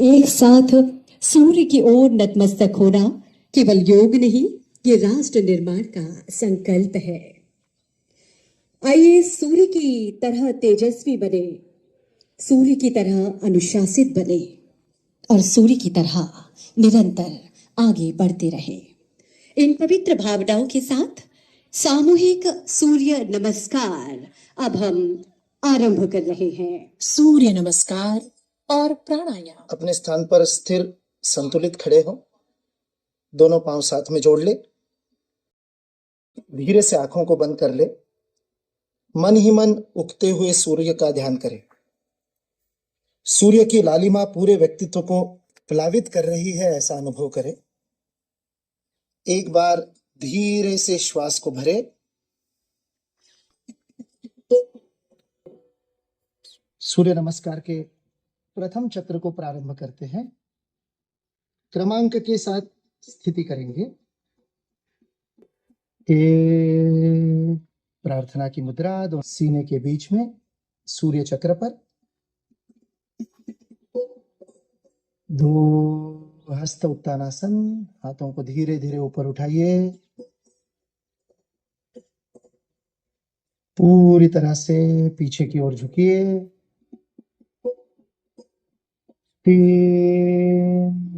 एक साथ सूर्य की ओर नतमस्तक होना केवल योग नहीं, ये राष्ट्र निर्माण का संकल्प है। आइए सूर्य की तरह तेजस्वी बने, सूर्य की तरह अनुशासित बने और सूर्य की तरह निरंतर आगे बढ़ते रहे। इन पवित्र भावनाओं के साथ सामूहिक सूर्य नमस्कार अब हम आरंभ कर रहे हैं। सूर्य नमस्कार और प्राणायाम। अपने स्थान पर स्थिर संतुलित खड़े हो, दोनों पांव साथ में जोड़ ले, धीरे से आंखों को बंद कर ले, मन ही मन उगते हुए सूर्य का ध्यान करें। सूर्य की लालिमा पूरे व्यक्तित्व को प्लावित कर रही है, ऐसा अनुभव करें। एक बार धीरे से श्वास को भरे, सूर्य नमस्कार के प्रथम चक्र को प्रारंभ करते हैं। क्रमांक के साथ स्थिति करेंगे। प्रार्थना की मुद्रा, दो सीने के बीच में सूर्य चक्र पर, दो हस्त उत्तानासन, हाथों को धीरे धीरे ऊपर उठाइए, पूरी तरह से पीछे की ओर झुकिए।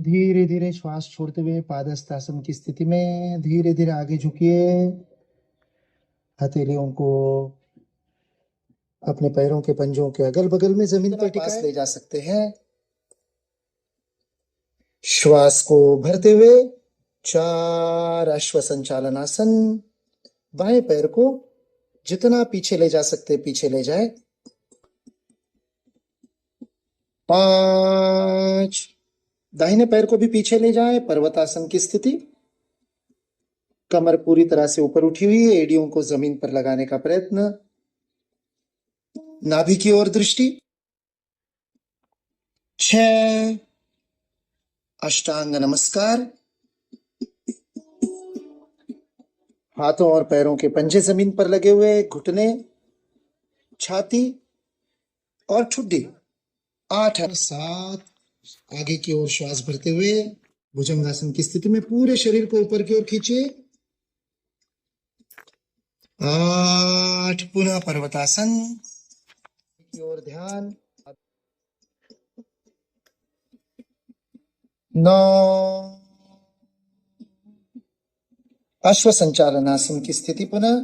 धीरे धीरे श्वास छोड़ते हुए पादहस्तासन की स्थिति में धीरे धीरे आगे झुकिए। हथेलियों को अपने पैरों के पंजों के अगल बगल में जमीन पर टिकाए ले जा सकते हैं। श्वास को भरते हुए 4 अश्व संचालनासन, बाएं पैर को जितना पीछे ले जा सकते पीछे ले जाए। 5, दाहिने पैर को भी पीछे ले जाए, पर्वतासन की स्थिति। कमर पूरी तरह से ऊपर उठी हुई है, एड़ियों को जमीन पर लगाने का प्रयत्न, नाभि की ओर दृष्टि। 6, अष्टांग नमस्कार, हाथों और पैरों के पंजे जमीन पर लगे हुए, घुटने, छाती और ठुड्डी। 8 और 7, आगे की ओर श्वास भरते हुए भुजंगासन की स्थिति में पूरे शरीर को ऊपर की ओर खींचिए। 8, पुनः पर्वतासन की ओर ध्यान। 9, अश्व संचालनासन की स्थिति पुनः।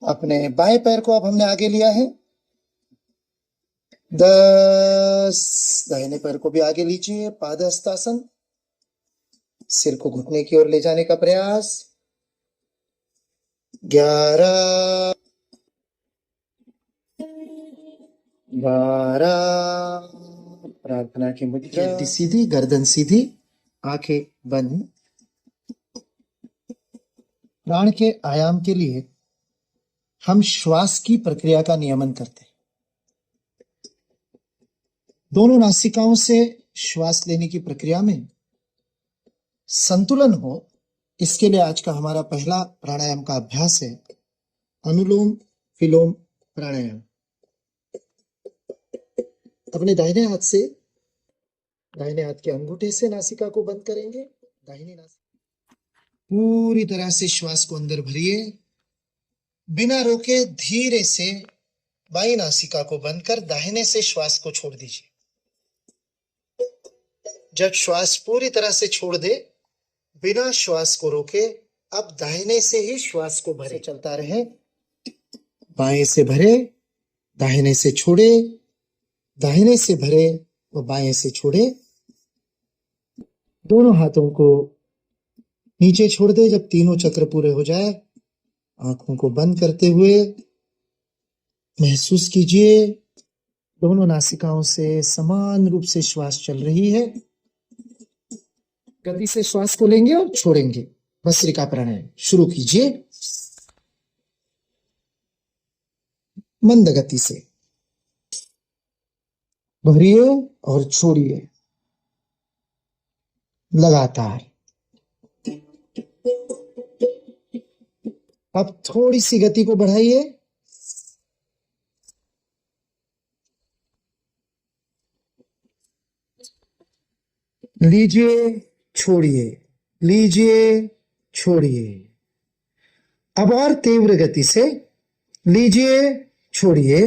अपने बाएं पैर को अब हमने आगे लिया है। 10, दाहिने पैर को भी आगे लीजिए, पादहस्तासन, सिर को घुटने की ओर ले जाने का प्रयास। 11, 12, प्रार्थना की मुद्रा, सीधी, गर्दन सीधी, आंखें बंद। प्राण के आयाम के लिए हम श्वास की प्रक्रिया का नियमन करते हैं। दोनों नासिकाओं से श्वास लेने की प्रक्रिया में संतुलन हो, इसके लिए आज का हमारा पहला प्राणायाम का अभ्यास है अनुलोम विलोम प्राणायाम। अपने दाहिने हाथ के अंगूठे से नासिका को बंद करेंगे। दाहिनी नासिका पूरी तरह से श्वास को अंदर भरिए, बिना रोके धीरे से बाईं नासिका को बंद कर दाहिने से श्वास को छोड़ दीजिए। जब श्वास पूरी तरह से छोड़ दे, बिना श्वास को रोके अब दाहिने से ही श्वास को भरे, चलता रहे। बाएं से भरे, दाहिने से छोड़े, दाहिने से भरे व बाएं से छोड़े। दोनों हाथों को नीचे छोड़ दे। जब तीनों चक्र पूरे हो जाए, आंखों को बंद करते हुए महसूस कीजिए दोनों नासिकाओं से समान रूप से श्वास चल रही है। गति से श्वास को लेंगे और छोड़ेंगे। भस्त्रिका प्राणायाम शुरू कीजिए। मंद गति से भरिए और छोड़िए लगातार। अब थोड़ी सी गति को बढ़ाइए। लीजिए, छोड़िए, लीजिए, छोड़िए। अब और तीव्र गति से लीजिए, छोड़िए।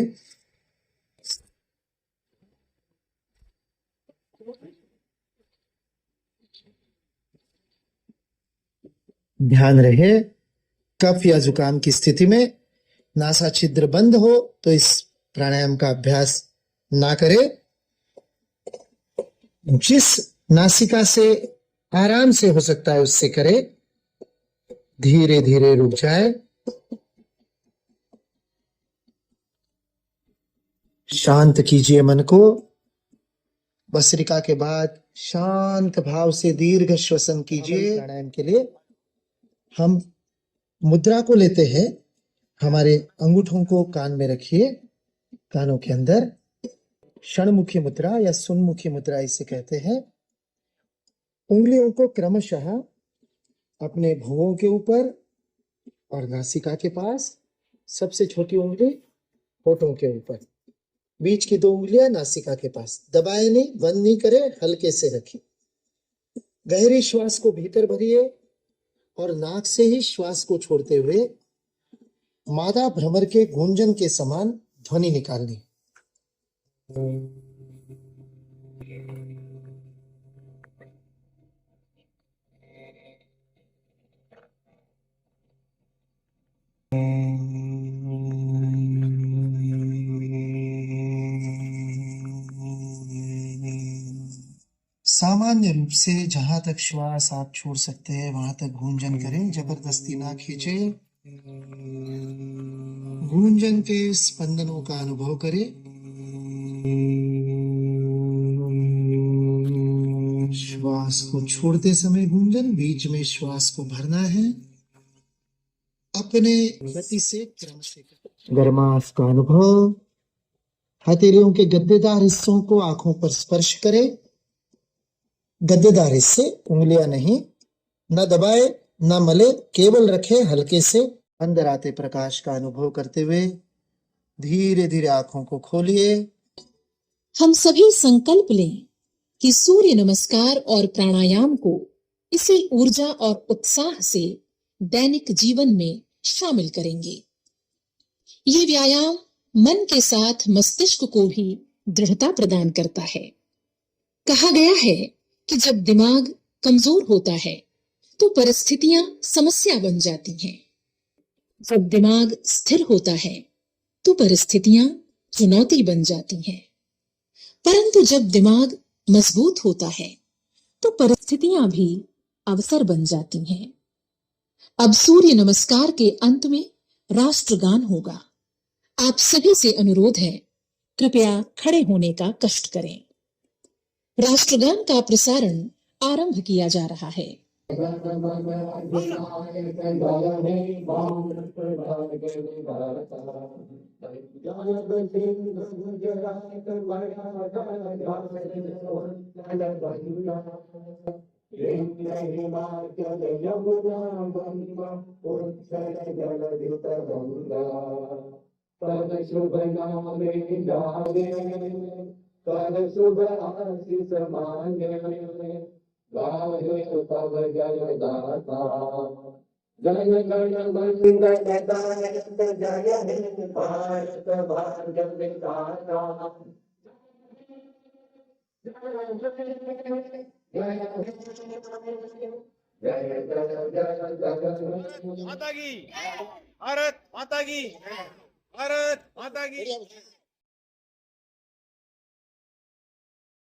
ध्यान रहे, कफ या जुकाम की स्थिति में नासा छिद्र बंद हो तो इस प्राणायाम का अभ्यास ना करें। जिस नासिका से आराम से हो सकता है उससे करें। धीरे धीरे रुक जाए। शांत कीजिए मन को। भस्त्रिका के बाद शांत भाव से दीर्घ श्वसन कीजिए। प्राणायाम के लिए हम मुद्रा को लेते हैं। हमारे अंगूठों को कान में रखिए, कानों के अंदर। क्षणमुखी मुद्रा या सुनमुखी मुद्रा इसे कहते हैं। उंगलियों को क्रमशः अपने भुवों के ऊपर और नासिका के पास, सबसे छोटी उंगली होठों के ऊपर, बीच की 2 उंगलियां नासिका के पास। दबाए नहीं, बंद नहीं करें, हल्के से रखिए। गहरी श्वास को भीतर भरिए और नाक से ही श्वास को छोड़ते हुए मादा भ्रमर के गूंजन के समान ध्वनि निकालनी। सामान्य रूप से जहां तक श्वास आप छोड़ सकते हैं वहां तक गूंजन करें, जबरदस्ती ना खींचे। गूंजन के स्पंदनों का अनुभव करें। श्वास को छोड़ते समय गूंजन, बीच में श्वास को भरना है। अपने गति से क्रम से गर्माश का अनुभव। हथेलियों के गद्देदार हिस्सों को आंखों पर स्पर्श करें। गद्देदार हिस्से, उंगलियां नहीं, न दबाए न मले, केवल रखे हल्के से। अंदर आते प्रकाश का अनुभव करते हुए धीरे धीरे आंखों को खोलिए। हम सभी संकल्प लें कि सूर्य नमस्कार और प्राणायाम को इसी ऊर्जा और उत्साह से दैनिक जीवन में शामिल करेंगे। ये व्यायाम मन के साथ मस्तिष्क को भी दृढ़ता प्रदान करता है। कहा गया है कि जब दिमाग कमजोर होता है तो परिस्थितियां समस्या बन जाती हैं। जब दिमाग स्थिर होता है तो परिस्थितियां चुनौती बन जाती हैं। परंतु जब दिमाग मजबूत होता है तो परिस्थितियां भी अवसर बन जाती हैं। अब सूर्य नमस्कार के अंत में राष्ट्रगान होगा। आप सभी से अनुरोध है, कृपया खड़े होने का कष्ट करें। राष्ट्रगान का प्रसारण आरंभ किया जा रहा है। तब शुभ नामे जागे, तब शुभ आशीष मांगे, गाहे तब जय दाता। जय गण मंगल दायक जय हे भारत भाग्य विधाता। माता की भारत माता की भारत माता की।